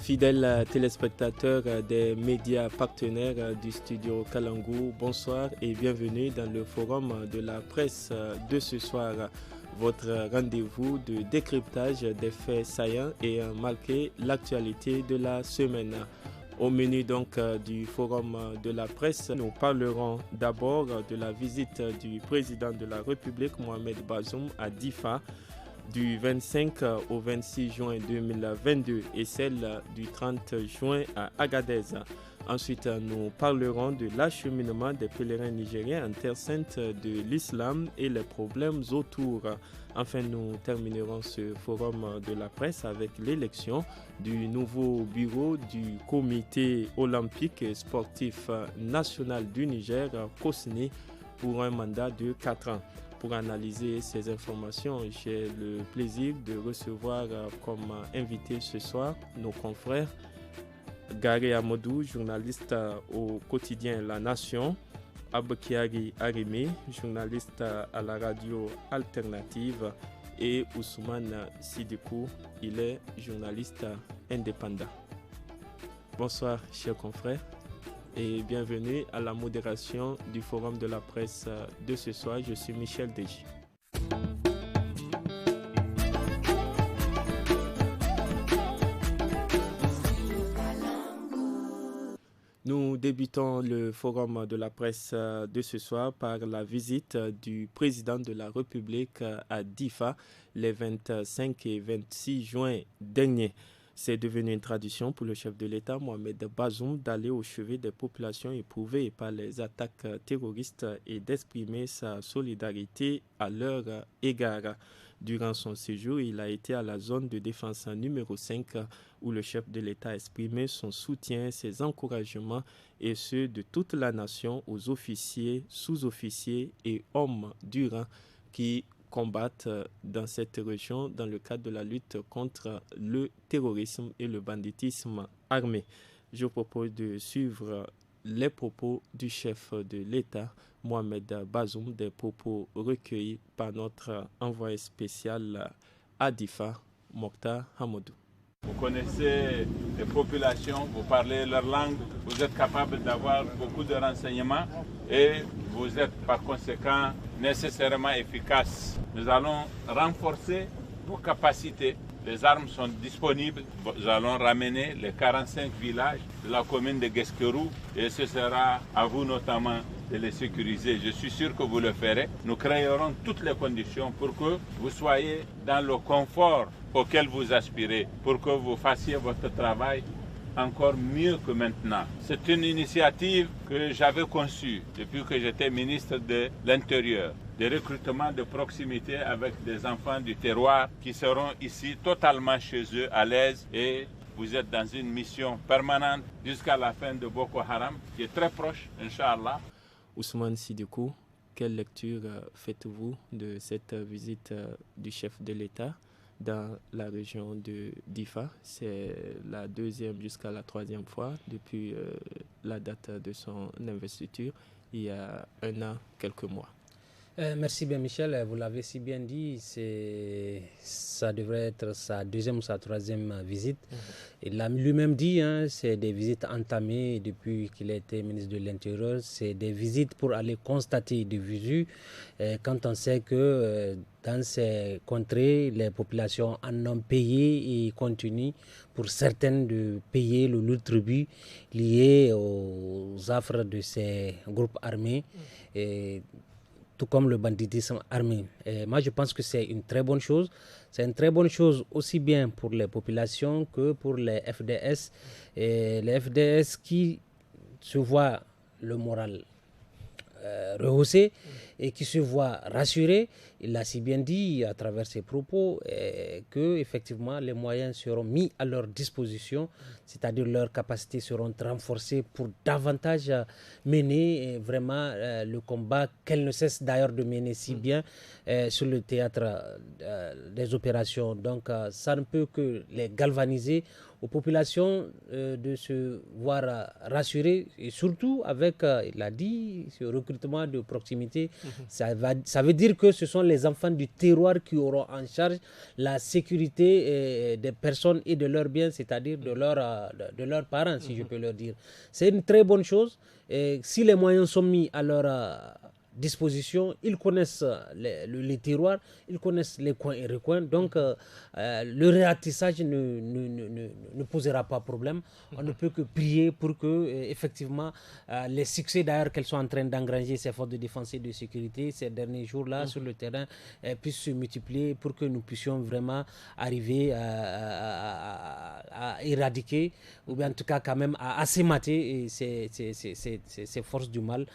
Fidèles téléspectateurs des médias partenaires du studio Kalangu, bonsoir et bienvenue dans le forum de la presse de ce soir. Votre rendez-vous de décryptage des faits saillants et marqué l'actualité de la semaine. Au menu donc du forum de la presse, nous parlerons d'abord de la visite du président de la République, Mohamed Bazoum, à Difa, du 25 au 26 juin 2022 et celle du 30 juin à Agadez. Ensuite, nous parlerons de l'acheminement des pèlerins nigériens en terre sainte de l'islam et les problèmes autour. Enfin, nous terminerons ce forum de la presse avec l'élection du nouveau bureau du comité olympique et sportif national du Niger, COSNI, pour un mandat de 4 ans. Pour analyser ces informations, j'ai le plaisir de recevoir comme invité ce soir nos confrères Gary Amadou, journaliste au quotidien La Nation, Abkiari Arimi, journaliste à la radio alternative, et Ousmane Sidikou, il est journaliste indépendant. Bonsoir chers confrères et bienvenue à la modération du forum de la presse de ce soir. Je suis Michel Deji. Nous débutons le forum de la presse de ce soir par la visite du président de la République à Difa les 25 et 26 juin dernier. C'est devenu une tradition pour le chef de l'État, Mohamed Bazoum, d'aller au chevet des populations éprouvées par les attaques terroristes et d'exprimer sa solidarité à leur égard. Durant son séjour, il a été à la zone de défense numéro 5 où le chef de l'État a exprimé son soutien, ses encouragements et ceux de toute la nation aux officiers, sous-officiers et hommes du rang qui combattent dans cette région dans le cadre de la lutte contre le terrorisme et le banditisme armé. Je propose de suivre les propos du chef de l'État, Mohamed Bazoum, des propos recueillis par notre envoyé spécial à Difa, Mokhtar Hamadou. Vous connaissez les populations, vous parlez leur langue, vous êtes capable d'avoir beaucoup de renseignements et vous êtes par conséquent nécessairement efficace. Nous allons renforcer vos capacités. Les armes sont disponibles. Nous allons ramener les 45 villages de la commune de Guesquerou et ce sera à vous notamment de les sécuriser. Je suis sûr que vous le ferez. Nous créerons toutes les conditions pour que vous soyez dans le confort auquel vous aspirez, pour que vous fassiez votre travail encore mieux que maintenant. C'est une initiative que j'avais conçue depuis que j'étais ministre de l'Intérieur. Des recrutements de proximité avec des enfants du terroir qui seront ici totalement chez eux, à l'aise, et vous êtes dans une mission permanente jusqu'à la fin de Boko Haram, qui est très proche, Inch'Allah. Ousmane Sidikou, quelle lecture faites-vous de cette visite du chef de l'État dans la région de Difa? C'est la deuxième jusqu'à la troisième fois depuis la date de son investiture, il y a 1 an, quelques mois. Merci bien Michel, vous l'avez si bien dit, ça devrait être sa deuxième ou sa troisième visite. Il l'a lui-même dit, c'est des visites entamées depuis qu'il a été ministre de l'Intérieur, c'est des visites pour aller constater de visu quand on sait que dans ces contrées, les populations en ont payé et continuent pour certaines de payer le lourd tribut lié aux affres de ces groupes armés. Tout comme le banditisme armé. Et moi, je pense que c'est une très bonne chose. C'est une très bonne chose aussi bien pour les populations que pour les FDS. Et les FDS qui se voient le moral rehaussé et qui se voient rassurés. Il l'a si bien dit à travers ses propos que effectivement les moyens seront mis à leur disposition, c'est-à-dire leurs capacités seront renforcées pour davantage mener vraiment le combat qu'elles ne cessent d'ailleurs de mener si bien sur le théâtre des opérations. Donc ça ne peut que les galvaniser aux populations de se voir rassurées, et surtout avec, il a dit, ce recrutement de proximité. Ça veut dire que ce sont les enfants du terroir qui auront en charge la sécurité des personnes et de leurs biens, c'est-à-dire de leurs parents, si je peux leur dire. C'est une très bonne chose. Et si les moyens sont mis à leur disposition, ils connaissent les terroirs, ils connaissent les coins et recoins, donc le réatissage ne posera pas problème. On ne peut que prier pour que effectivement les succès d'ailleurs qu'elles sont en train d'engranger ces forces de défense et de sécurité ces derniers jours-là sur le terrain puissent se multiplier pour que nous puissions vraiment arriver à éradiquer, ou bien en tout cas quand même à assémater ces forces du mal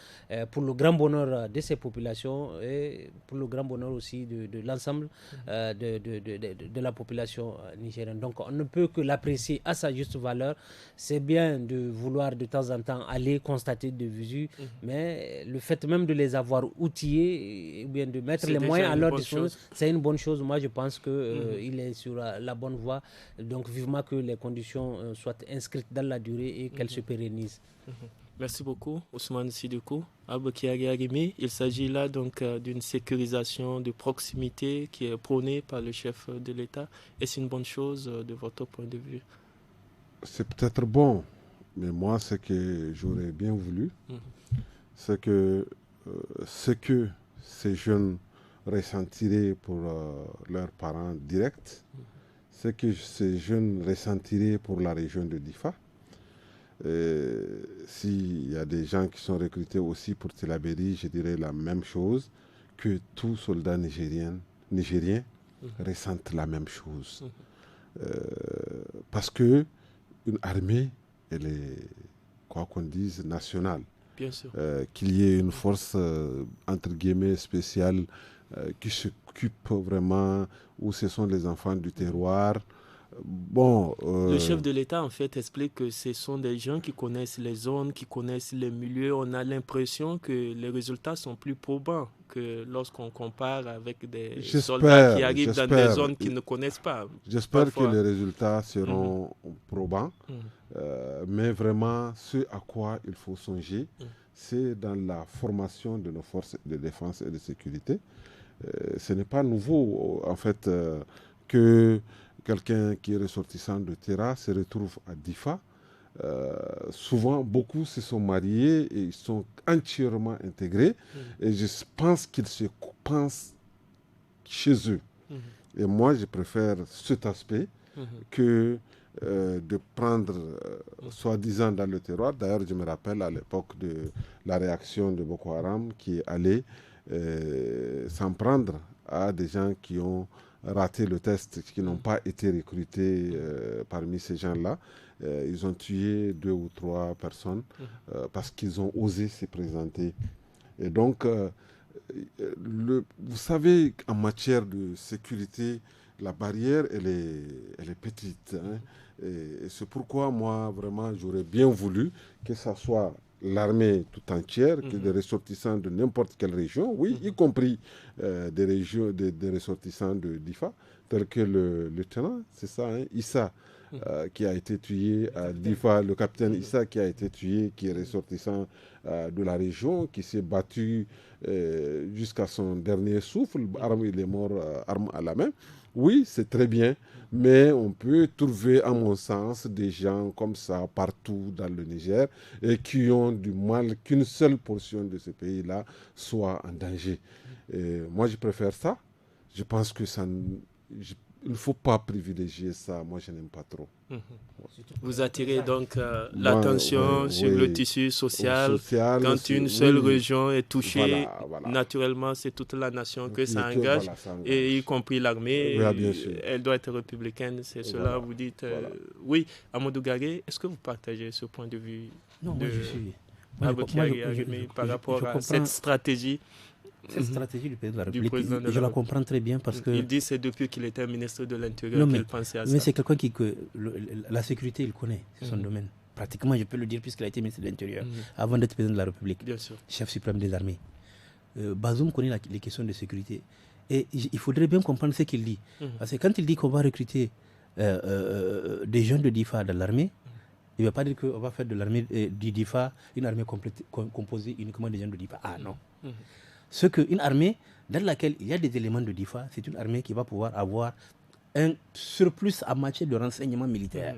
pour le grand bonheur de ces populations et pour le grand bonheur aussi de l'ensemble de la population nigérienne. Donc on ne peut que l'apprécier à sa juste valeur. C'est bien de vouloir de temps en temps aller constater de visu, mais le fait même de les avoir outillés, ou bien de mettre les moyens à leur disposition, c'est une bonne chose. Moi je pense qu'il est sur la bonne voie. Donc vivement que les conditions soient inscrites dans la durée et qu'elles se pérennisent. Merci beaucoup, Ousmane Sidoukou. Abokiari Arimi, il s'agit là donc d'une sécurisation de proximité qui est prônée par le chef de l'État. Est-ce une bonne chose de votre point de vue? C'est peut-être bon, mais moi, ce que j'aurais bien voulu, c'est que ce que ces jeunes ressentiraient pour leurs parents directs, ce que ces jeunes ressentiraient pour la région de Difa. S'il y a des gens qui sont recrutés aussi pour Tillabéri, je dirais la même chose, que tout soldat nigérien ressentent la même chose. Parce que une armée, elle est, quoi qu'on dise, nationale. Bien sûr. Qu'il y ait une force, entre guillemets, spéciale qui s'occupe vraiment, où ce sont les enfants du terroir. Bon, le chef de l'État, en fait, explique que ce sont des gens qui connaissent les zones, qui connaissent les milieux. On a l'impression que les résultats sont plus probants que lorsqu'on compare avec des soldats qui arrivent dans des zones qu'ils ne connaissent pas. J'espère que les résultats seront probants. Mais vraiment, ce à quoi il faut songer, c'est dans la formation de nos forces de défense et de sécurité. Ce n'est pas nouveau, en fait, que quelqu'un qui est ressortissant de Terra se retrouve à Difa. Souvent, beaucoup se sont mariés et ils sont entièrement intégrés. Et je pense qu'ils se pensent chez eux. Et moi, je préfère cet aspect que de prendre, soi-disant, dans le terroir. D'ailleurs, je me rappelle à l'époque de la réaction de Boko Haram qui est allée s'en prendre à des gens qui ont raté le test, qui n'ont pas été recrutés parmi ces gens-là. Ils ont tué 2 ou 3 personnes parce qu'ils ont osé se présenter. Et donc, vous savez, en matière de sécurité, la barrière, elle est petite. Et c'est pourquoi, moi, vraiment, j'aurais bien voulu que ça soit l'armée tout entière, que des ressortissants de n'importe quelle région, oui, y compris des ressortissants de Difa, tels que le lieutenant, c'est ça, Issa, qui a été tué à Difa, le capitaine Issa qui a été tué, qui est ressortissant de la région, qui s'est battu jusqu'à son dernier souffle, il est mort arme à la main. Oui, c'est très bien, mais on peut trouver, à mon sens, des gens comme ça partout dans le Niger et qui ont du mal qu'une seule portion de ce pays-là soit en danger. Et moi, je préfère ça. Je pense que il ne faut pas privilégier ça. Moi, je n'aime pas trop. Vous attirez donc l'attention sur le tissu social. Quand une seule région est touchée, naturellement, c'est toute la nation que ça engage, et y compris l'armée. Elle doit être républicaine, c'est cela. Vous dites oui. Amadou Garé, est-ce que vous partagez ce point de vue? Non, moi je suis... par rapport à cette stratégie? Cette stratégie du président de la République, je la comprends très bien parce que... Il dit que c'est depuis qu'il était ministre de l'Intérieur qu'il pensait à ça. Mais c'est quelqu'un qui... la sécurité, il connaît, c'est son domaine. Pratiquement, je peux le dire puisqu'il a été ministre de l'Intérieur avant d'être président de la République, chef suprême des armées. Bazoum connaît les questions de sécurité. Et il faudrait bien comprendre ce qu'il dit. Parce que quand il dit qu'on va recruter des jeunes de DIFA dans l'armée, il ne veut pas dire qu'on va faire de l'armée du DIFA une armée composée uniquement des jeunes de DIFA. Ah non. Ce qu'une armée dans laquelle il y a des éléments de DIFA, c'est une armée qui va pouvoir avoir un surplus en matière de renseignement militaire.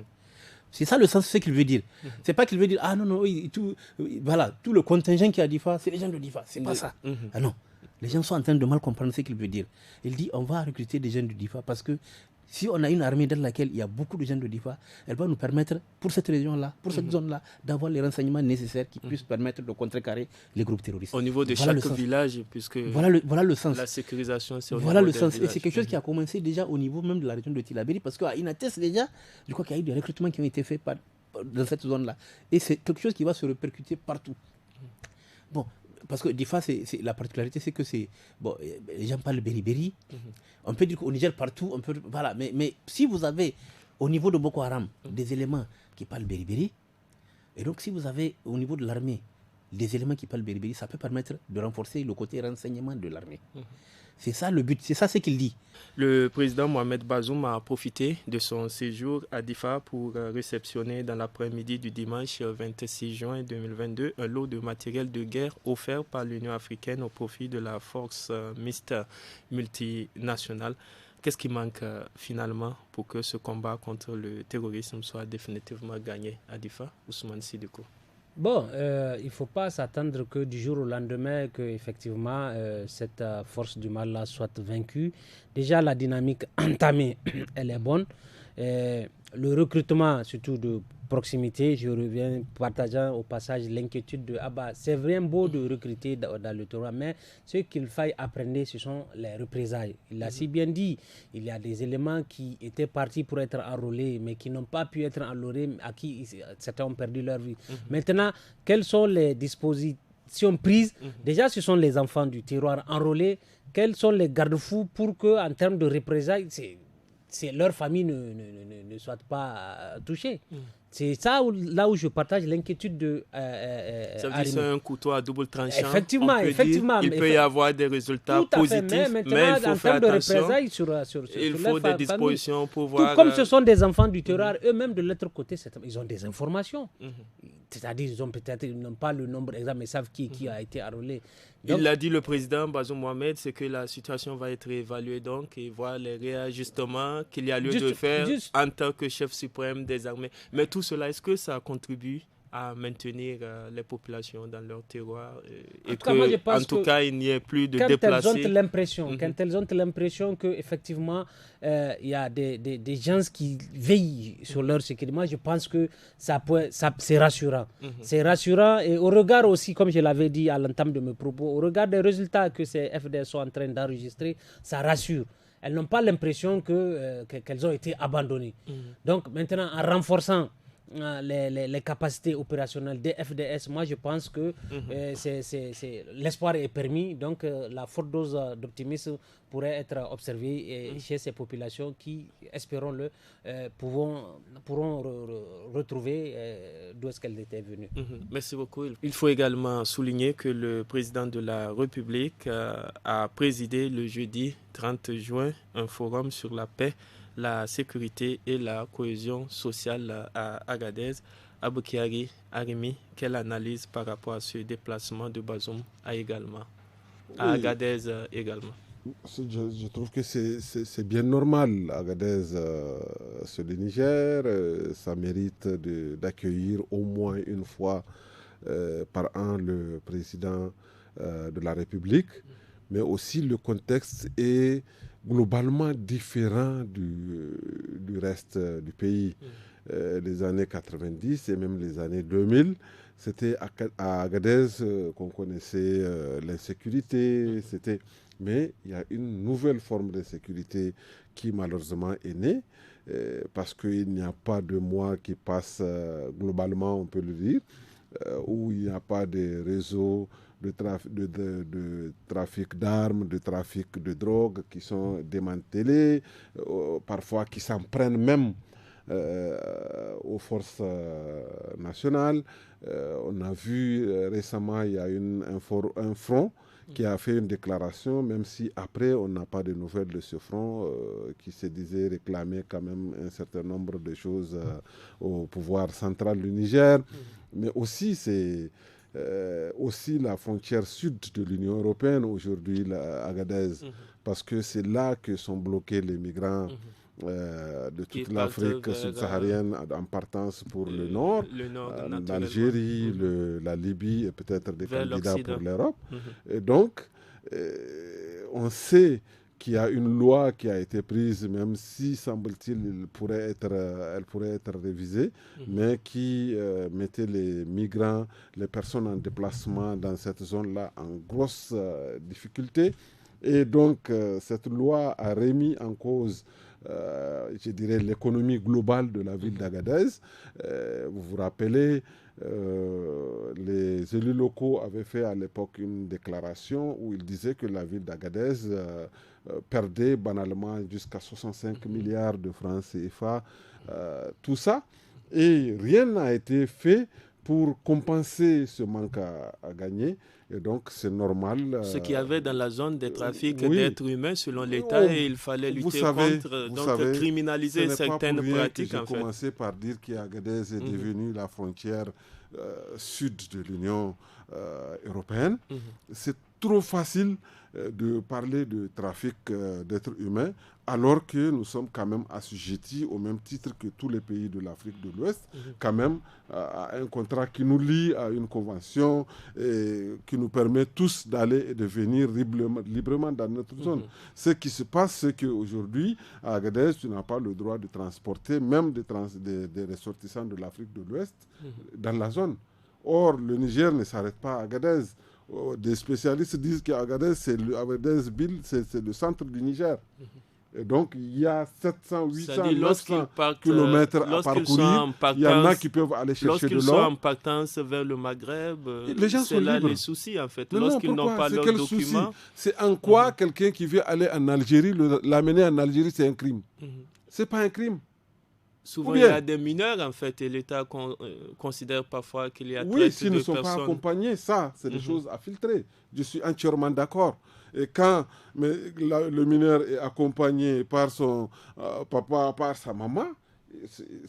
C'est ça le sens, ce qu'il veut dire. C'est pas qu'il veut dire, ah non, non, oui, tout le contingent qui a DIFA, c'est les gens de DIFA. C'est pas ça. Ah non. Les gens sont en train de mal comprendre ce qu'il veut dire. Il dit, on va recruter des jeunes de DIFA parce que si on a une armée dans laquelle il y a beaucoup de jeunes de DIFA, elle va nous permettre, pour cette région-là, pour cette zone-là, d'avoir les renseignements nécessaires qui puissent permettre de contrecarrer les groupes terroristes. Au niveau de chaque village, puisque voilà le sens. La sécurisation, c'est au voilà niveau le sens. villages. Et c'est quelque chose qui a commencé déjà au niveau même de la région de Tillabéri, parce qu'à Inates, déjà, je crois qu'il y a eu des recrutements qui ont été faits dans cette zone-là. Et c'est quelque chose qui va se répercuter partout. Bon, parce que DIFA, la particularité, c'est que les gens parlent beriberi. On peut dire qu'au Niger, partout, voilà. Mais si vous avez, au niveau de Boko Haram, des éléments qui parlent beriberi, et donc si vous avez, au niveau de l'armée, des éléments qui parlent beriberi, ça peut permettre de renforcer le côté renseignement de l'armée. C'est ça le but, c'est ça ce qu'il dit. Le président Mohamed Bazoum a profité de son séjour à DIFA pour réceptionner dans l'après-midi du dimanche 26 juin 2022 un lot de matériel de guerre offert par l'Union africaine au profit de la force mixte multinationale. Qu'est-ce qui manque finalement pour que ce combat contre le terrorisme soit définitivement gagné à DIFA, Ousmane Sidiko? Bon, il ne faut pas s'attendre que du jour au lendemain que effectivement cette force du mal-là soit vaincue. Déjà, la dynamique entamée, elle est bonne. Le recrutement, surtout de proximité, je reviens partageant au passage l'inquiétude de Abba. C'est vraiment beau de recruter dans le terrain, mais ce qu'il faille apprendre, ce sont les représailles. Il l'a si bien dit, il y a des éléments qui étaient partis pour être enrôlés, mais qui n'ont pas pu être enrôlés, à qui certains ont perdu leur vie. Maintenant, quelles sont les dispositions prises? Déjà, ce sont les enfants du terroir enrôlés. Quels sont les garde-fous pour que, en termes de représailles, leur famille ne soit pas touchée? C'est ça là où je partage l'inquiétude de ça veut dire que c'est un couteau à double tranchant. Effectivement. Il peut y avoir des résultats positifs, mais il faut faire attention. Il faut des dispositions pour voir... Tout comme ce sont des enfants du terroir, eux-mêmes de l'autre côté, ils ont des informations. C'est-à-dire ils n'ont pas le nombre exact, mais ils savent qui a été enrôlé. Il l'a dit, le président Bazoum Mohamed, c'est que la situation va être évaluée donc et voir les réajustements qu'il y a lieu de faire en tant que chef suprême des armées. Mais tout cela, est-ce que ça contribue à maintenir les populations dans leur terroir et qu'en tout cas, il n'y ait plus de déplacés? Quand elles ont l'impression qu'effectivement, il y a des gens qui veillent sur leur sécurité, moi je pense que c'est rassurant. C'est rassurant et au regard aussi, comme je l'avais dit à l'entame de mes propos, au regard des résultats que ces FDS sont en train d'enregistrer, ça rassure. Elles n'ont pas l'impression qu'elles ont été abandonnées. Donc maintenant, en renforçant les capacités opérationnelles des FDS, moi je pense que l'espoir est permis, donc la forte dose d'optimisme pourrait être observée chez ces populations qui, espérons-le, pourront retrouver d'où est-ce qu'elles étaient venues. Merci beaucoup. Il faut également souligner que le président de la République a présidé le jeudi 30 juin un forum sur la paix, la sécurité et la cohésion sociale à Agadez. Aboukari Arimi, quelle analyse par rapport à ce déplacement de Bazoum à Agadez également? Je trouve que c'est bien normal. Agadez, c'est le Niger, ça mérite d'accueillir au moins une fois par an le président de la République, mais aussi le contexte est globalement différent du reste du pays. Les années 90 et même les années 2000, c'était à Agadez qu'on connaissait l'insécurité. Mais il y a une nouvelle forme d'insécurité qui malheureusement est née parce qu'il n'y a pas de mois qui passent globalement, on peut le dire, où il n'y a pas de réseaux de trafic d'armes, de trafic de drogue qui sont démantelés, parfois qui s'en prennent même aux forces nationales. On a vu récemment, il y a un front qui a fait une déclaration, même si après on n'a pas de nouvelles de ce front, qui se disait réclamer quand même un certain nombre de choses au pouvoir central du Niger. Mais aussi, c'est aussi la frontière sud de l'Union européenne aujourd'hui, Agadez, parce que c'est là que sont bloqués les migrants de toute l'Afrique subsaharienne en partance pour le nord l'Algérie, la Libye et peut-être des candidats pour l'Europe. Et donc, on sait qu'il y a une loi qui a été prise, même si, semble-t-il, elle pourrait être révisée, mais qui mettait les migrants, les personnes en déplacement dans cette zone-là en grosse difficulté. Et donc, cette loi a remis en cause je dirais, l'économie globale de la ville d'Agadez. Vous vous rappelez, les élus locaux avaient fait à l'époque une déclaration où ils disaient que la ville d'Agadez perdait banalement jusqu'à 65 milliards de francs CFA, tout ça. Et rien n'a été fait pour compenser ce manque à gagner. Et donc, c'est normal. Ce qu'il y avait dans la zone des trafics d'êtres humains, selon l'État, et il fallait lutter contre, donc criminaliser certaines pratiques. J'ai commencé par dire qu'Agadez est devenue la frontière sud de l'Union européenne. C'est trop facile de parler de trafic d'êtres humains, alors que nous sommes quand même assujettis, au même titre que tous les pays de l'Afrique de l'Ouest, quand même à un contrat qui nous lie à une convention et qui nous permet tous d'aller et de venir librement dans notre zone. Ce qui se passe, c'est qu'aujourd'hui, à Agadez, tu n'as pas le droit de transporter même des ressortissants de l'Afrique de l'Ouest dans la zone. Or, le Niger ne s'arrête pas à Agadez. Des spécialistes disent qu'Agadez, c'est le centre du Niger. Et donc, il y a 700, 800, 900 kilomètres à parcourir. Il y en a qui peuvent aller chercher de l'or. Lorsqu'ils sont en partance vers le Maghreb, c'est là les soucis, en fait. Lorsqu'ils n'ont pas leurs documents. C'est en quoi quelqu'un qui veut aller en Algérie, l'amener en Algérie, c'est un crime. C'est pas un crime. Souvent, il y a des mineurs, en fait, et l'État considère parfois qu'il y a oui, s'ils ne sont pas accompagnés, ça, c'est des choses à filtrer. Je suis entièrement d'accord. Et quand le mineur est accompagné par son papa, par sa maman,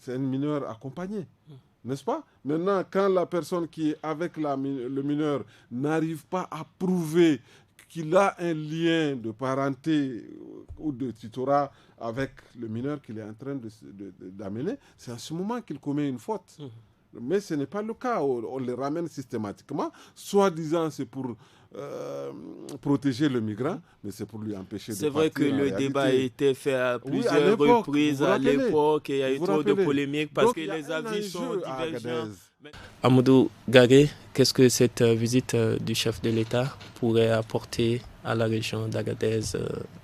c'est un mineur accompagné, n'est-ce pas? Maintenant, quand la personne qui est avec le mineur n'arrive pas à prouver qu'il a un lien de parenté ou de tutorat avec le mineur qu'il est en train d'amener, c'est à ce moment qu'il commet une faute. Mais ce n'est pas le cas. On les ramène systématiquement. Soi-disant, c'est pour protéger le migrant, mais c'est pour lui empêcher de partir. C'est vrai que le débat a été fait à plusieurs reprises à l'époque et il y a eu trop de polémiques parce que les avis sont divergents. Amadou Garé, qu'est-ce que cette visite du chef de l'État pourrait apporter à la région d'Agadez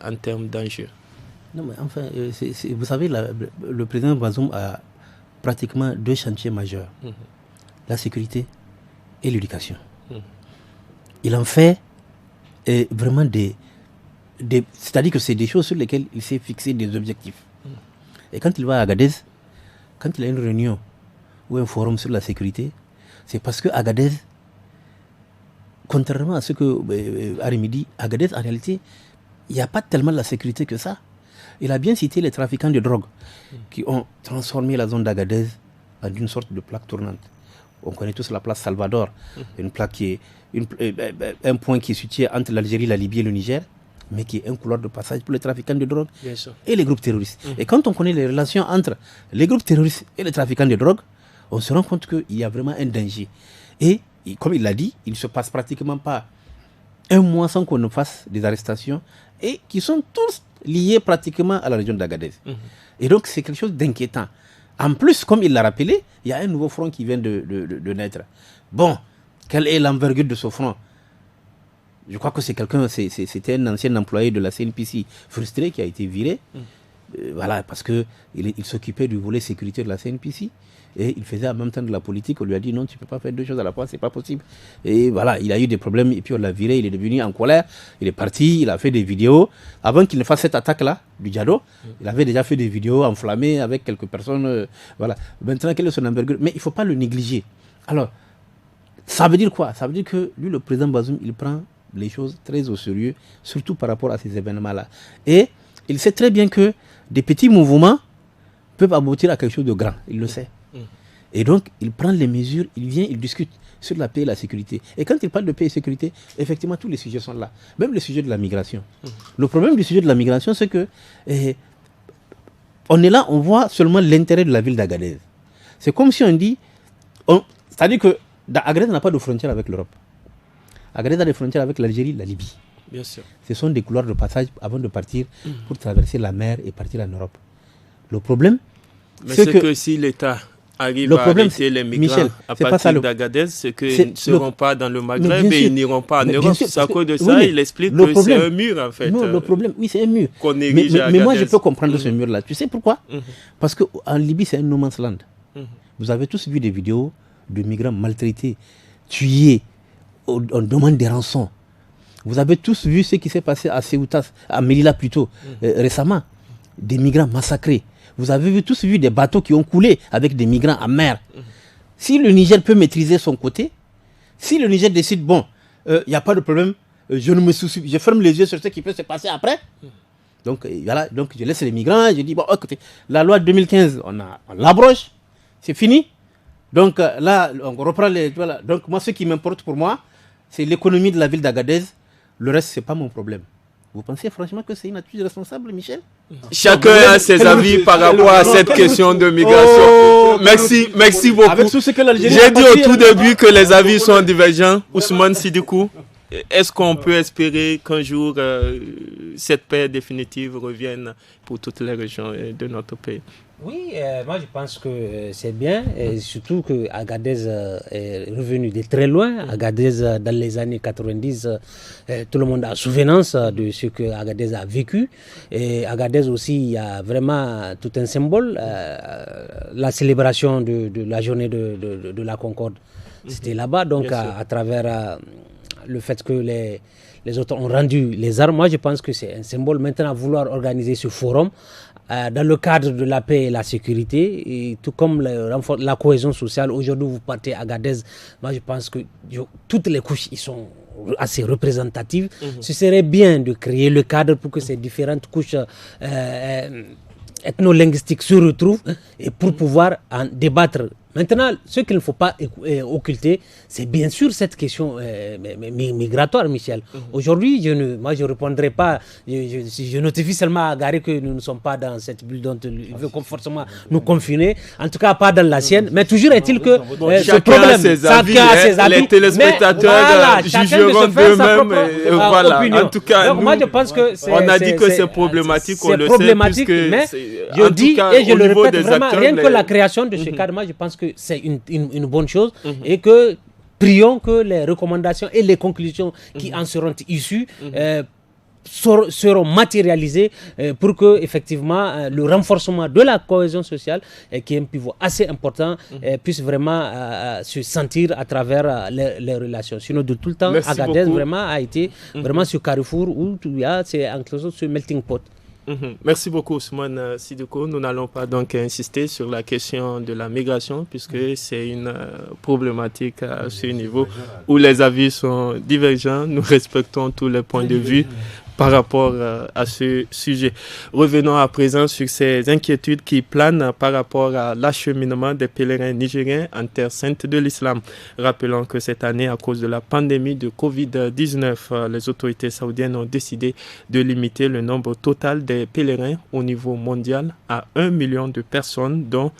en termes d'enjeux? Non, mais enfin, vous savez, le président Bazoum a pratiquement deux chantiers majeurs, la sécurité et l'éducation. Il en fait vraiment c'est-à-dire que c'est des choses sur lesquelles il s'est fixé des objectifs. Et quand il va à Agadez, quand il a une réunion ou un forum sur la sécurité, c'est parce que Agadez, contrairement à ce que Arimi dit, Agadez, en réalité, il n'y a pas tellement de la sécurité que ça. Il a bien cité les trafiquants de drogue qui ont transformé la zone d'Agadez en une sorte de plaque tournante. On connaît tous la place Salvador, une plaque qui est un point qui est situé entre l'Algérie, la Libye et le Niger, mais qui est un couloir de passage pour les trafiquants de drogue et les groupes terroristes. Et quand on connaît les relations entre les groupes terroristes et les trafiquants de drogue, on se rend compte qu'il y a vraiment un danger. Et comme il l'a dit, il ne se passe pratiquement pas un mois sans qu'on ne fasse des arrestations et qui sont tous liés pratiquement à la région d'Agadez. Et donc c'est quelque chose d'inquiétant. En plus, comme il l'a rappelé, il y a un nouveau front qui vient de naître. Bon, quelle est l'envergure de ce front? Je crois que c'était un ancien employé de la CNPC frustré qui a été viré. Voilà, parce qu'il s'occupait du volet sécurité de la CNPC. Et il faisait en même temps de la politique. On lui a dit non, tu ne peux pas faire deux choses à la fois, c'est pas possible. Et voilà, il a eu des problèmes et puis on l'a viré, il est devenu en colère, il est parti, il a fait des vidéos. Avant qu'il ne fasse cette attaque-là, du Diado, il avait déjà fait des vidéos enflammées avec quelques personnes. Voilà. Maintenant, quel est son envergure? Mais il ne faut pas le négliger. Alors, ça veut dire quoi? Ça veut dire que lui, le président Bazoum, il prend les choses très au sérieux, surtout par rapport à ces événements-là. Et il sait très bien que des petits mouvements peuvent aboutir à quelque chose de grand, il le sait. Et donc, il prend les mesures, il vient, il discute sur la paix et la sécurité. Et quand il parle de paix et sécurité, effectivement, tous les sujets sont là. Même le sujet de la migration. Le problème du sujet de la migration, c'est que on est là, on voit seulement l'intérêt de la ville d'Agadez. C'est comme si on dit... C'est-à-dire que Agadez n'a pas de frontière avec l'Europe. Agadez a des frontières avec l'Algérie, la Libye. Bien sûr. Ce sont des couloirs de passage avant de partir pour traverser la mer et partir en Europe. Le problème, c'est que si l'État arrive à arrêter les migrants à partir d'Agadez, c'est qu'ils ne seront pas dans le Maghreb et ils n'iront pas en Europe. C'est à cause de ça, il explique que c'est un mur en fait. Non, le problème, oui, c'est un mur. Mais moi, je peux comprendre ce mur-là. Tu sais pourquoi? Parce qu'en Libye, c'est un no man's land. Vous avez tous vu des vidéos de migrants maltraités, tués, on demande des rançons. Vous avez tous vu ce qui s'est passé à Ceuta, à Melilla plutôt, récemment. Des migrants massacrés. Vous avez tous vu des bateaux qui ont coulé avec des migrants en mer. Si le Niger peut maîtriser son côté, si le Niger décide, bon, il n'y a pas de problème, je ne me soucie, je ferme les yeux sur ce qui peut se passer après. Donc, voilà, donc je laisse les migrants, je dis, bon, écoutez, la loi 2015, on l'abroge, c'est fini. Donc là, on reprend les... Voilà. Donc moi, ce qui m'importe pour moi, c'est l'économie de la ville d'Agadez. Le reste, ce n'est pas mon problème. Vous pensez franchement que c'est une attitude responsable, Michel? Chacun a ses avis par rapport à cette question de migration. Merci beaucoup. J'ai dit au tout début que les avis sont divergents. Ousmane Sidikou, est-ce qu'on peut espérer qu'un jour cette paix définitive revienne pour toutes les régions de notre pays? Oui, moi je pense que c'est bien, et surtout que Agadez est revenu de très loin. Agadez, dans les années 90, tout le monde a souvenance de ce que Agadez a vécu. Et Agadez aussi, il y a vraiment tout un symbole, la célébration de la journée de la Concorde. C'était là-bas, donc à travers le fait que les autres ont rendu les armes. Moi je pense que c'est un symbole. Maintenant, vouloir organiser ce forum dans le cadre de la paix et la sécurité, et tout comme la cohésion sociale. Aujourd'hui, vous partez à Agadez, moi je pense que toutes les couches ils sont assez représentatives. Ce serait bien de créer le cadre pour que ces différentes couches ethno-linguistiques se retrouvent et pour pouvoir en débattre. Maintenant, ce qu'il ne faut pas occulter, c'est bien sûr cette question migratoire, Michel. Aujourd'hui, moi je ne répondrai pas, je notifie seulement à Gary que nous ne sommes pas dans cette bulle dont il veut forcément nous confiner, en tout cas pas dans la sienne, mais toujours est-il que ce problème, chacun a ses avis, les téléspectateurs jugeront d'eux-mêmes. Voilà. En tout cas, moi je pense que on a dit que c'est problématique, on le sait, mais je dis et je le répète vraiment, rien que la création de ce cadre, moi je pense que c'est une bonne chose et que prions que les recommandations et les conclusions qui en seront issues seront matérialisées pour que effectivement le renforcement de la cohésion sociale qui est un pivot assez important puisse vraiment se sentir à travers les relations. Sinon de tout le temps, Agadez vraiment a été vraiment ce carrefour où c'est en quelque sorte ce melting pot. Merci beaucoup Ousmane Sidikou. Nous n'allons pas donc insister sur la question de la migration puisque c'est une problématique à ce niveau où les avis sont divergents. Nous respectons tous les points de vue par rapport à ce sujet. Revenons à présent sur ces inquiétudes qui planent par rapport à l'acheminement des pèlerins nigériens en terre sainte de l'islam. Rappelons que cette année, à cause de la pandémie de Covid-19, les autorités saoudiennes ont décidé de limiter le nombre total des pèlerins au niveau mondial à 1 million de personnes, dont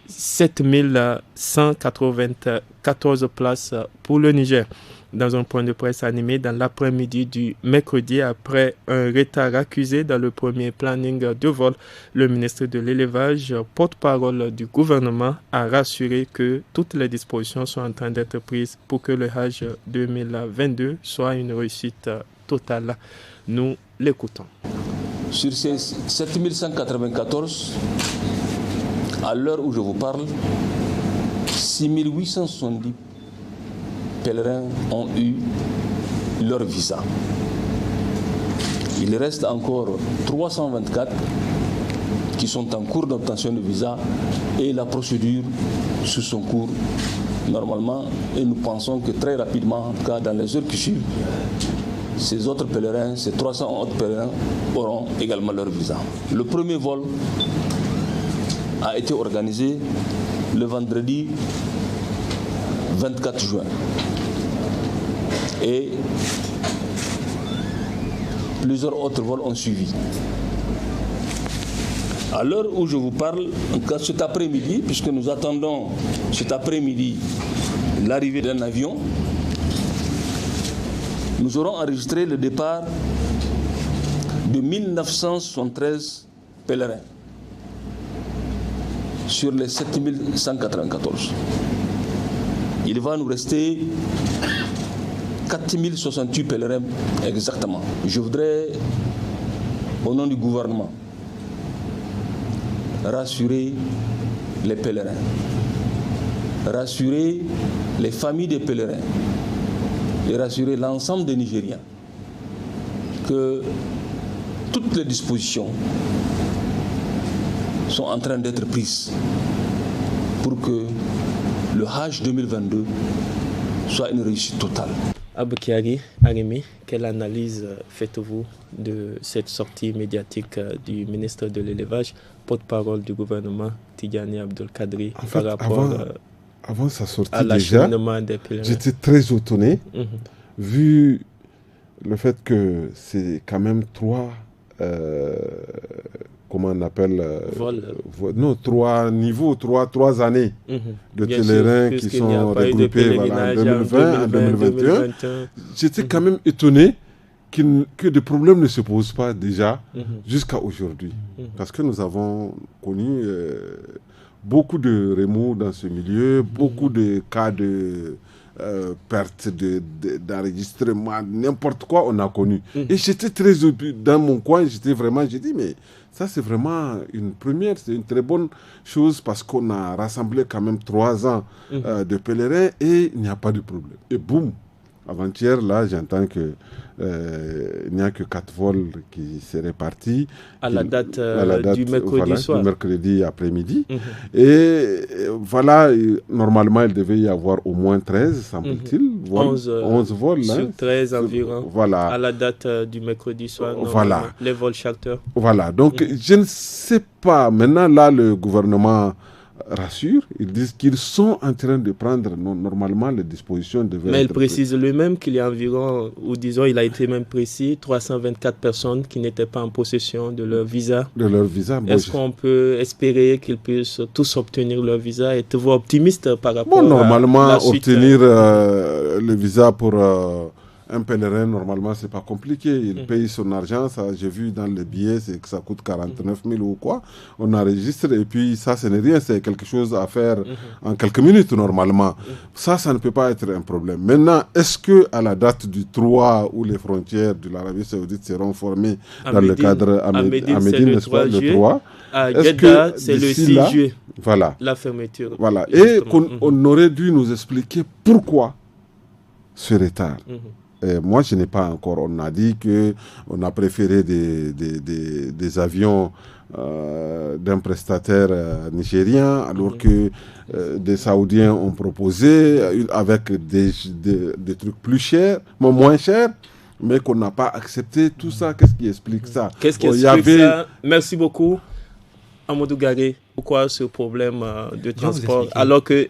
7194 places pour le Niger. Dans un point de presse animé dans l'après-midi du mercredi, après un retard accusé dans le premier planning de vol, le ministre de l'Élevage, porte-parole du gouvernement, a rassuré que toutes les dispositions sont en train d'être prises pour que le Hajj 2022 soit une réussite totale. Nous l'écoutons. Sur ces 7194, à l'heure où je vous parle, 6870 pèlerins ont eu leur visa. Il reste encore 324 qui sont en cours d'obtention de visa et la procédure suit son cours normalement, et nous pensons que très rapidement, en tout cas dans les heures qui suivent, ces autres pèlerins, ces 300 autres pèlerins auront également leur visa. Le premier vol a été organisé le vendredi 24 juin. Et plusieurs autres vols ont suivi. À l'heure où je vous parle, en tout cas cet après-midi, puisque nous attendons cet après-midi l'arrivée d'un avion, nous aurons enregistré le départ de 1973 pèlerins sur les 7194. Il va nous rester 4068 pèlerins exactement. Je voudrais, au nom du gouvernement, rassurer les pèlerins, rassurer les familles des pèlerins et rassurer l'ensemble des Nigériens que toutes les dispositions sont en train d'être prises pour que le Hajj 2022 soit une réussite totale. Aboukari Arimi, quelle analyse faites-vous de cette sortie médiatique du ministre de l'Élevage, porte-parole du gouvernement, Tidjani Abdul Kadri, par rapport avant sa sortie à l'acheminement des pèlerins? J'étais très étonné, vu le fait que c'est quand même trois, comment on appelle, trois niveaux, trois années de pèlerins qui sont regroupés en 2020, en 2021. J'étais quand même étonné que des problèmes ne se posent pas déjà jusqu'à aujourd'hui. Parce que nous avons connu beaucoup de remous dans ce milieu, beaucoup de cas de perte d'enregistrement, n'importe quoi on a connu. Et j'étais très dans mon coin, j'ai dit mais ça c'est vraiment une première, c'est une très bonne chose parce qu'on a rassemblé quand même 3 ans de pèlerins et il n'y a pas de problème. Et boum, avant-hier là j'entends que il n'y a que 4 vols qui seraient partis à la date du mercredi soir. Du mercredi après-midi. Et voilà, normalement il devait y avoir au moins 13, semble-t-il. 11 vols. Sur 13 environ. Voilà. À la date du mercredi soir. Voilà. Les vols chaque heure. Voilà. Donc je ne sais pas. Maintenant là, le gouvernement rassure, ils disent qu'ils sont en train de prendre normalement les dispositions de. Mais il précise lui-même qu'il y a environ, ou disons, il a été même précis, 324 personnes qui n'étaient pas en possession de leur visa. De leur visa. Est-ce qu'on peut espérer qu'ils puissent tous obtenir leur visa et te voir optimiste par rapport normalement, à la suite, obtenir le visa pour un pèlerin, normalement, c'est pas compliqué. Il paye son argent. Ça, j'ai vu dans les billets, c'est que ça coûte 49 000 ou quoi. On enregistre et puis ça, ce n'est rien. C'est quelque chose à faire en quelques minutes, normalement. Ça ne peut pas être un problème. Maintenant, est-ce que à la date du 3 où les frontières de l'Arabie Saoudite seront formées dans le cadre à Médine, n'est-ce pas, le 3 à Jeddah, c'est le 6 juillet. Voilà. La fermeture. Voilà. Et on aurait dû nous expliquer pourquoi ce retard. Et moi, je n'ai pas encore. On a dit qu'on a préféré des avions d'un prestataire nigérien, alors que des Saoudiens ont proposé avec des trucs plus chers, moins chers, mais qu'on n'a pas accepté. Tout ça, qu'est-ce qui explique ça? Qu'est-ce qui explique ça? Merci beaucoup. Amadou Garé, pourquoi ce problème de transport alors que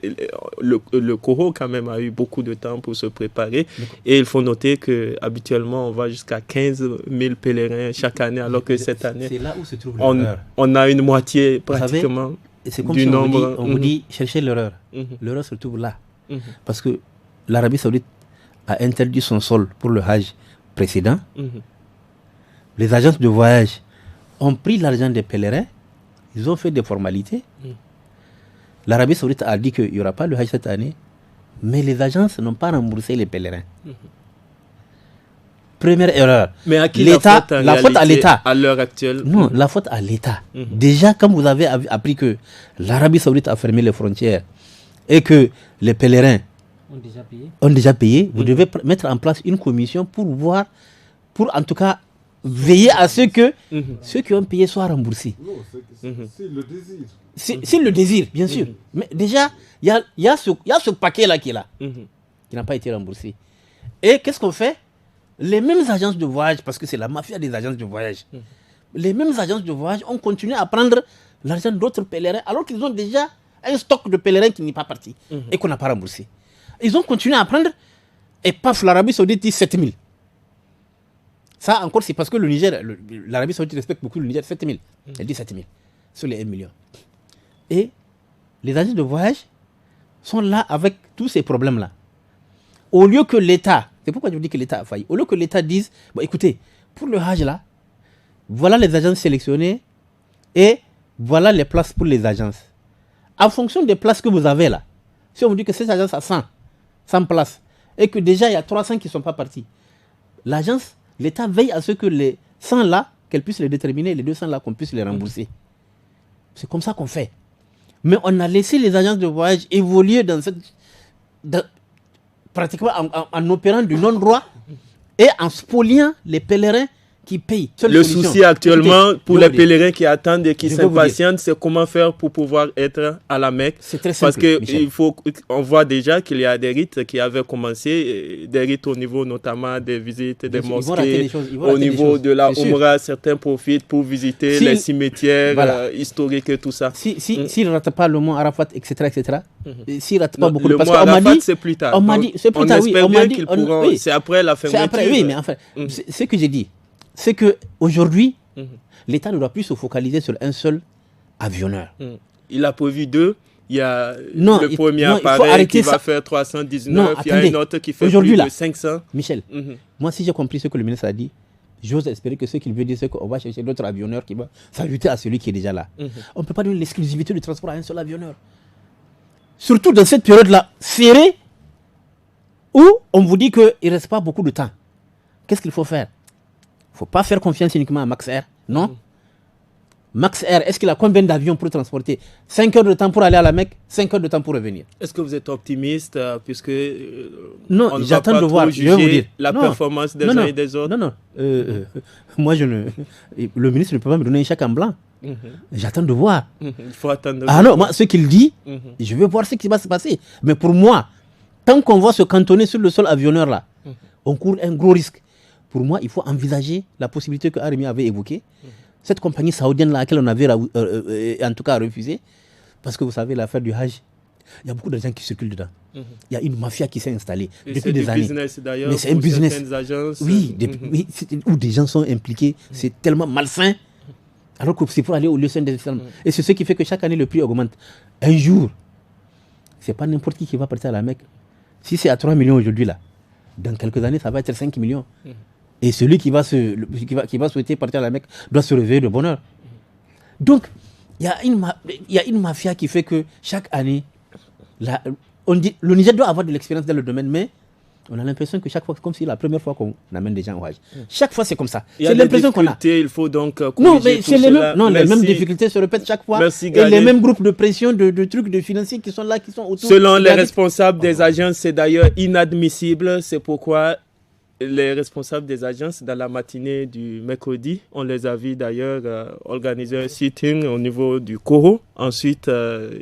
le Coro quand même a eu beaucoup de temps pour se préparer et il faut noter qu'habituellement on va jusqu'à 15 000 pèlerins chaque année alors que cette année c'est là où se trouve on a une moitié pratiquement c'est comme du si nombre. On vous dit chercher l'erreur. L'erreur se trouve là parce que l'Arabie Saoudite a interdit son sol pour le Hajj précédent. Les agences de voyage ont pris l'argent des pèlerins. Ils ont fait des formalités. L'Arabie Saoudite a dit qu'il n'y aura pas le Hajj cette année, mais les agences n'ont pas remboursé les pèlerins. Première erreur. Mais à qui l'État, la faute à l'État. À l'heure actuelle? Non, la faute à l'État. Déjà, quand vous avez appris que l'Arabie Saoudite a fermé les frontières et que les pèlerins ont déjà payé, vous devez mettre en place une commission pour voir, pour en tout cas veiller à ce que ceux qui ont payé soient remboursés. Non, c'est le désir. C'est le désir, bien sûr. Mais déjà, il y a ce paquet-là qui est là, qui n'a pas été remboursé. Et qu'est-ce qu'on fait? Les mêmes agences de voyage, parce que c'est la mafia des agences de voyage, les mêmes agences de voyage ont continué à prendre l'argent d'autres pèlerins alors qu'ils ont déjà un stock de pèlerins qui n'est pas parti et qu'on n'a pas remboursé. Ils ont continué à prendre et paf, l'Arabie Saoudite dit 7 000. Ça encore, c'est parce que le Niger, l'Arabie Saoudite respecte beaucoup le Niger, 7 000. Elle dit 7 000 sur les 1 million. Et les agences de voyage sont là avec tous ces problèmes-là. Au lieu que l'État, c'est pourquoi je vous dis que l'État a failli, au lieu que l'État dise, bon, écoutez, pour le Hajj là, voilà les agences sélectionnées et voilà les places pour les agences. En fonction des places que vous avez là, si on vous dit que cette agence a 100 places et que déjà il y a 300 qui ne sont pas partis, l'agence, l'État veille à ce que les 100 là, qu'elle puisse les déterminer, les 200 là, qu'on puisse les rembourser. C'est comme ça qu'on fait. Mais on a laissé les agences de voyage évoluer pratiquement en opérant du non-droit et en spoliant les pèlerins qui payent. Le souci actuellement pour les pèlerins qui attendent et qui s'impatientent, c'est comment faire pour pouvoir être à la Mecque. C'est très simple. Parce qu'on voit déjà qu'il y a des rites qui avaient commencé, des rites au niveau notamment des visites des mosquées, au niveau de la Oumra, certains profitent pour visiter les cimetières historiques et tout ça. S'ils ne ratent pas le mont Arafat, etc., s'ils ne ratent pas beaucoup de parce qu'on m'a dit, c'est plus tard. On m'a dit, c'est plus tard, oui. On espère bien qu'ils pourront, c'est après la fermeture. C'est après, oui, mais enfin, ce que j'ai dit, c'est qu'aujourd'hui, l'État ne doit plus se focaliser sur un seul avionneur. Il a prévu 2. Il y a le premier appareil qui va faire 319, il y a un autre qui fait plus de 500. Michel, moi si j'ai compris ce que le ministre a dit, j'ose espérer que ce qu'il veut dire, c'est qu'on va chercher d'autres avionneurs qui vont s'ajouter à celui qui est déjà là. On ne peut pas donner l'exclusivité du transport à un seul avionneur. Surtout dans cette période-là, serrée, où on vous dit qu'il ne reste pas beaucoup de temps. Qu'est-ce qu'il faut faire? Il ne faut pas faire confiance uniquement à Max Air, non? Max Air, est-ce qu'il a combien d'avions pour transporter? 5 heures de temps pour aller à la Mecque, 5 heures de temps pour revenir. Est-ce que vous êtes optimiste puisque non, j'attends de voir. Je vais vous dire la performance des uns et des autres. Non. Moi, le ministre ne peut pas me donner un chèque en blanc. J'attends de voir. Il faut attendre. Ah non, moi, ce qu'il dit, je vais voir ce qui va se passer. Mais pour moi, tant qu'on va se cantonner sur le seul avionneur là, on court un gros risque. Pour moi, il faut envisager la possibilité que Arimi avait évoquée. Cette compagnie saoudienne à laquelle on avait en tout cas refusé, parce que vous savez, l'affaire du Hajj, il y a beaucoup de gens qui circulent dedans. Il y a une mafia qui s'est installée depuis des années. Mais c'est un business. Agences, oui, où des gens sont impliqués, c'est tellement malsain, alors que c'est pour aller au lieu saint des Islams. Et c'est ce qui fait que chaque année le prix augmente. Un jour, c'est pas n'importe qui va partir à la Mecque. Si c'est à 3 millions aujourd'hui, là, dans quelques années, ça va être 5 millions. Et celui qui va souhaiter partir à la Mecque doit se réveiller de bonheur. Donc, il y a une mafia qui fait que chaque année, on dit, le Niger doit avoir de l'expérience dans le domaine, mais on a l'impression que chaque fois, c'est comme si c'est la première fois qu'on amène des gens au Hajj. Chaque fois, c'est comme ça. C'est l'impression qu'on a. Il faut donc non, mais c'est les mêmes difficultés se répètent chaque fois. Merci, et les mêmes groupes de pression, de trucs de financiers qui sont là, qui sont autour. Selon les responsables des agences, c'est d'ailleurs inadmissible. C'est pourquoi les responsables des agences, dans la matinée du mercredi, on les a vus d'ailleurs organiser un sitting au niveau du Coro. Ensuite,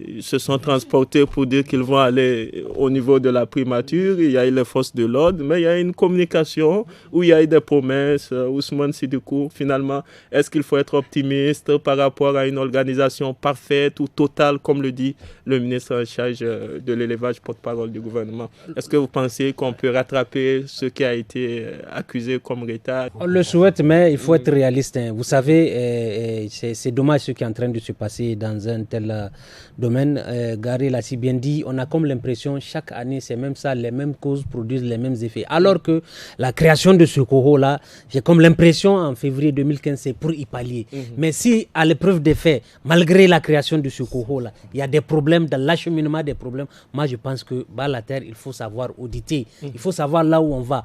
ils se sont transportés pour dire qu'ils vont aller au niveau de la primature. Il y a eu les forces de l'ordre, mais il y a une communication où il y a eu des promesses. Ousmane Sidikou, finalement, est-ce qu'il faut être optimiste par rapport à une organisation parfaite ou totale, comme le dit le ministre en charge de l'élevage, porte-parole du gouvernement? Est-ce que vous pensez qu'on peut rattraper ce qui a été accusé comme retard? On le souhaite, mais il faut être réaliste. Vous savez, c'est dommage ce qui est en train de se passer dans un tel domaine. Gary l'a si bien dit, on a comme l'impression chaque année c'est même ça, les mêmes causes produisent les mêmes effets. Alors que la création de ce Coro-là, j'ai comme l'impression en février 2015, c'est pour y pallier. Mais si à l'épreuve des faits, malgré la création de ce Coro-là, il y a des problèmes dans l'acheminement des problèmes, moi je pense que bas la terre, il faut savoir auditer, il faut savoir là où on va.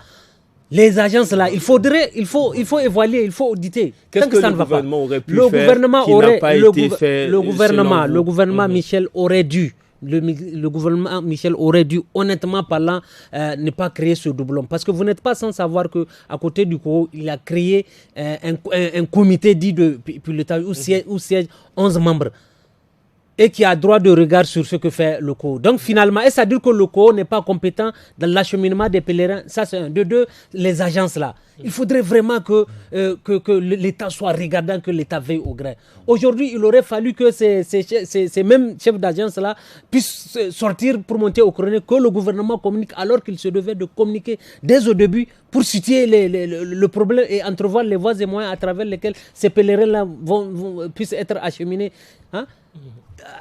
Les agences là, il faut évaluer, il faut auditer. Qu'est-ce que le gouvernement aurait pu faire qui n'a pas été fait? Le gouvernement Michel aurait dû. Le gouvernement Michel aurait dû, honnêtement parlant, ne pas créer ce doublon. Parce que vous n'êtes pas sans savoir qu'à côté du COO, il a créé un comité dit de pilotage où siègent 11 membres et qui a droit de regard sur ce que fait le COO. Donc finalement, est-ce à dire que le COO n'est pas compétent dans l'acheminement des pèlerins? Ça c'est un. De deux, les agences là. Il faudrait vraiment que l'État soit regardant, que l'État veille au grain. Aujourd'hui, il aurait fallu que ces mêmes chefs d'agence-là puissent sortir pour monter au chronique, que le gouvernement communique alors qu'il se devait de communiquer dès au début pour situer le problème et entrevoir les voies et moyens à travers lesquels ces pèlerins-là puissent être acheminés. Hein?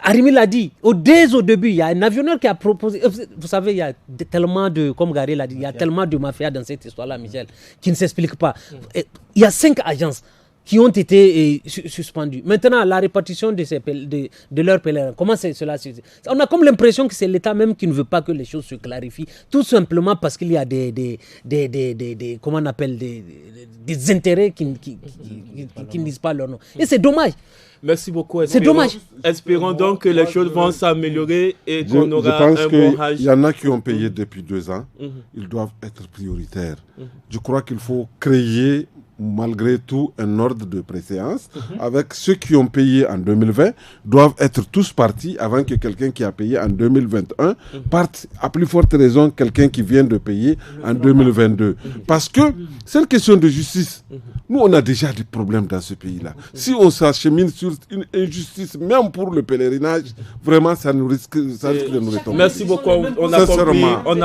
Arimi l'a dit, dès au début, il y a un avionneur qui a proposé. Vous savez, il y a tellement de, comme Gary l'a dit, il y a tellement de mafia dans cette histoire-là, Michel, qui ne s'explique pas. Il y a 5 agences qui ont été suspendues. Maintenant, la répartition de leurs pèlerins, comment c'est cela? On a comme l'impression que c'est l'État même qui ne veut pas que les choses se clarifient, tout simplement parce qu'il y a comment on appelle, des intérêts qui ne disent pas leur nom. Et c'est dommage. Merci beaucoup. C'est dommage. Espérons donc que les choses vont s'améliorer et qu'on aura un bon Hajj. Il y en a qui ont payé depuis 2 ans. Ils doivent être prioritaires. Je crois qu'il faut créer malgré tout un ordre de préséance avec ceux qui ont payé en 2020 doivent être tous partis avant que quelqu'un qui a payé en 2021 parte, à plus forte raison quelqu'un qui vient de payer en 2022. Parce que c'est une question de justice. Nous, on a déjà des problèmes dans ce pays-là. Si on s'achemine sur une injustice, même pour le pèlerinage, vraiment, ça risque de nous retomber. Merci beaucoup. On a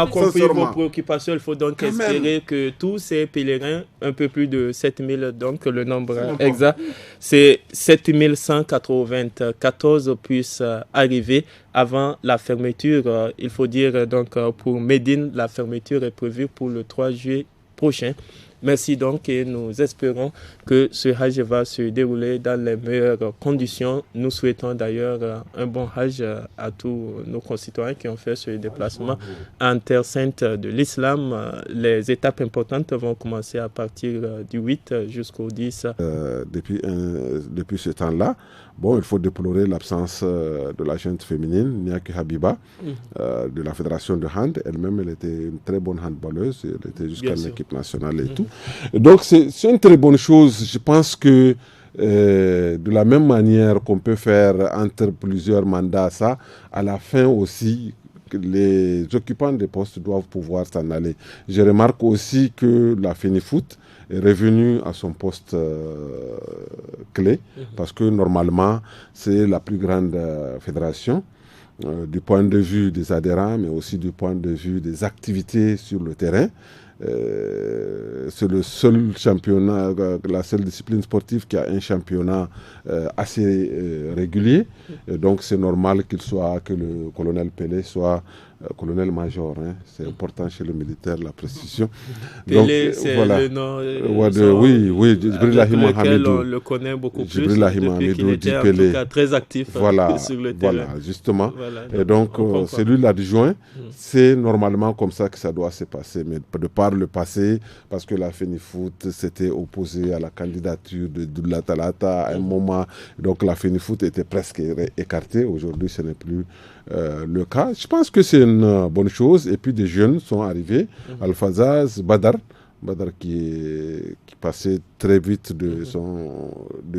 compris vos préoccupations. Il faut donc espérer que tous ces pèlerins, un peu plus de 7000, donc le nombre exact, c'est 7194 puissent arriver avant la fermeture. Il faut dire donc pour Médine, la fermeture est prévue pour le 3 juillet prochain. Merci donc et nous espérons que ce Hajj va se dérouler dans les meilleures conditions. Nous souhaitons d'ailleurs un bon Hajj à tous nos concitoyens qui ont fait ce déplacement en terre sainte de l'islam. Les étapes importantes vont commencer à partir du 8 jusqu'au 10. Depuis ce temps-là, il faut déplorer l'absence de la gente féminine, Niaki Habiba, de la Fédération de hand. Elle-même, elle était une très bonne handballeuse. Elle était jusqu'à l'équipe nationale et tout. Et donc, c'est une très bonne chose. Je pense que de la même manière qu'on peut faire entre plusieurs mandats, ça, à la fin aussi, les occupants des postes doivent pouvoir s'en aller. Je remarque aussi que la FENIFOOT est revenue à son poste clé, parce que normalement, c'est la plus grande fédération du point de vue des adhérents, mais aussi du point de vue des activités sur le terrain. C'est le seul championnat, la seule discipline sportive qui a un championnat assez régulier. Et donc c'est normal que le colonel Pelé soit colonel-major. C'est important chez le militaire, la précision. Pelé, c'est le nom Djibril Lahima Hamidou. On le connaît beaucoup plus depuis qu'il était en tout cas très actif sur le terrain. Voilà, justement. Et donc, c'est lui l'adjoint. C'est normalement comme ça que ça doit se passer. Mais de par le passé, parce que la FENIFOOT s'était opposée à la candidature de Doula Talata à un moment. Donc, la FENIFOOT était presque écartée. Aujourd'hui, ce n'est plus le cas. Je pense que c'est une bonne chose. Et puis, des jeunes sont arrivés. Al-Fazaz, Badar qui passait très vite de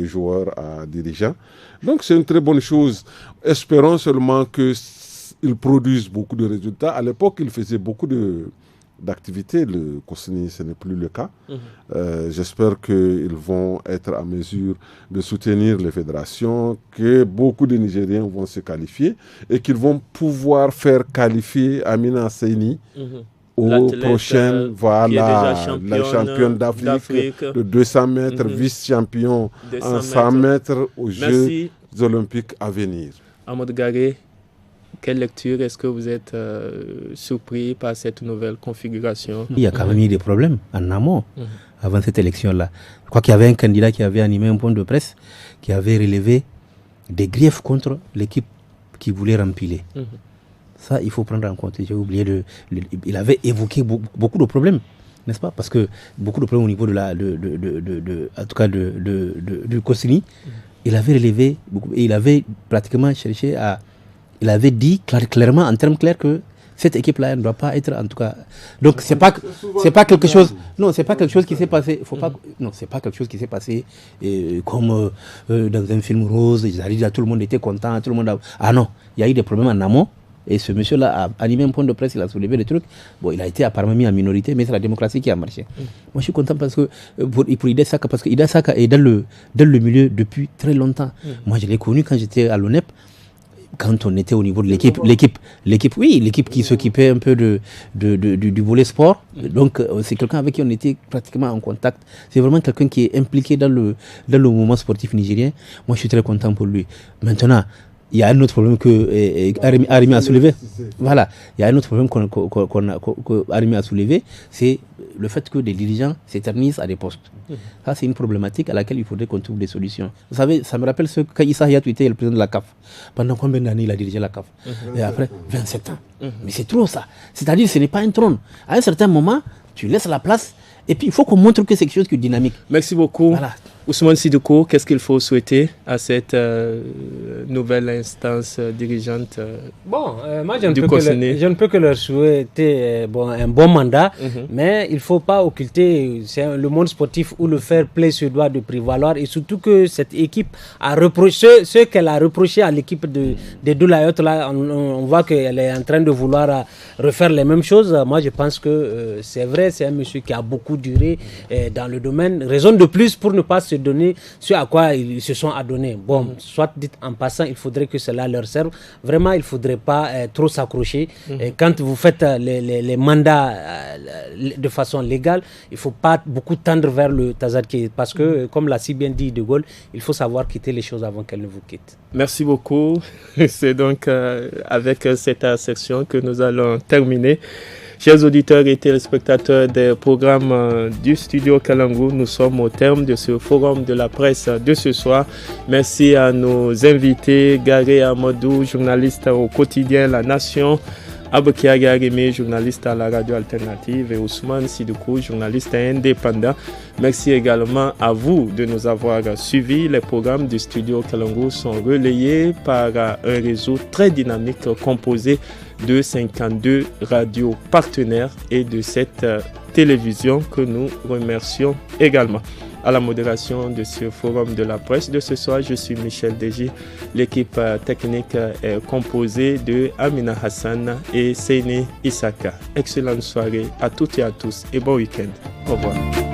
joueur à dirigeant. Donc c'est une très bonne chose. Espérons seulement qu'ils produisent beaucoup de résultats. À l'époque, ils faisaient beaucoup d'activités. Le Kosni, ce n'est plus le cas. J'espère qu'ils vont être à mesure de soutenir les fédérations, que beaucoup de Nigériens vont se qualifier et qu'ils vont pouvoir faire qualifier Amina Seyni au prochain, la championne d'Afrique de 200 mètres, vice-champion en 100 mètres aux Jeux olympiques à venir. Amadou Garé, quelle lecture? Est-ce que vous êtes surpris par cette nouvelle configuration? Il y a quand même eu des problèmes en amont avant cette élection-là. Je crois qu'il y avait un candidat qui avait animé un point de presse qui avait relevé des griefs contre l'équipe qui voulait rempiler. Ça, il faut prendre en compte. J'ai oublié il avait évoqué beaucoup de problèmes n'est-ce pas? Parce que beaucoup de problèmes au niveau en tout cas du Koscielny, il avait relevé beaucoup, et il avait pratiquement cherché à, il avait dit clairement, en termes clairs, que cette équipe-là ne doit pas être, en tout cas. Donc c'est pas quelque chose. Non, c'est pas quelque chose qui s'est passé. Non, c'est pas quelque chose qui s'est passé comme dans un film rose. Ils arrivent là, tout le monde était content, tout le monde. Ah non, il y a eu des problèmes en amont. Et ce monsieur-là a animé un point de presse, il a soulevé des trucs. Bon, il a été apparemment mis en minorité, mais c'est la démocratie qui a marché. Moi, je suis content parce que pour Ida Saka, parce que Ida Saka est dans le milieu depuis très longtemps. Moi, je l'ai connu quand j'étais à l'ONEP. Quand on était au niveau de l'équipe qui s'occupait un peu du volet sport. Donc, c'est quelqu'un avec qui on était pratiquement en contact. C'est vraiment quelqu'un qui est impliqué dans le mouvement sportif nigérien. Moi, je suis très content pour lui. Maintenant, il y a un autre problème que Arimi a soulevé. Voilà, il y a un autre problème qu'Arimi a soulevé, c'est le fait que des dirigeants s'éternisent à des postes. Ça, c'est une problématique à laquelle il faudrait qu'on trouve des solutions. Vous savez, ça me rappelle quand Issa Hayatou était le président de la CAF. Pendant combien d'années il a dirigé la CAF? Et après, 27 ans. Mais c'est trop ça. C'est-à-dire, ce n'est pas un trône. À un certain moment, tu laisses la place. Et puis, il faut qu'on montre que c'est quelque chose qui est dynamique. Merci beaucoup. Voilà. Ousmane Sidoukou, qu'est-ce qu'il faut souhaiter à cette nouvelle instance dirigeante moi, je ne peux que leur souhaiter un bon mandat, mais il ne faut pas occulter le monde sportif où le fair play se doit de prévaloir, et surtout que cette équipe a reproché, ce qu'elle a reproché à l'équipe des Doulayout, là, on voit qu'elle est en train de vouloir refaire les mêmes choses. Moi, je pense que c'est vrai, c'est un monsieur qui a beaucoup duré dans le domaine. Raison de plus pour ne pas se donner ce à quoi ils se sont adonnés. Bon, soit dit en passant, il faudrait que cela leur serve. Vraiment, il ne faudrait pas trop s'accrocher. Quand vous faites les mandats de façon légale, il ne faut pas beaucoup tendre vers le Tazadké, parce que, comme l'a si bien dit De Gaulle, il faut savoir quitter les choses avant qu'elles ne vous quittent. Merci beaucoup. C'est donc avec cette assertion que nous allons terminer. Chers auditeurs et téléspectateurs des programmes du Studio Kalangu, nous sommes au terme de ce forum de la presse de ce soir. Merci à nos invités, Garé Amadou, journaliste au quotidien La Nation, Abokia Garimi, journaliste à la radio alternative, et Ousmane Sidoukou, journaliste indépendant. Merci également à vous de nous avoir suivis. Les programmes du Studio Kalangu sont relayés par un réseau très dynamique composé de 52 radios partenaires et de cette télévision que nous remercions également. À la modération de ce forum de la presse de ce soir, je suis Michel Deji. L'équipe technique est composée de Amina Hassan et Seyni Isaka. Excellente soirée à toutes et à tous et bon week-end. Au revoir.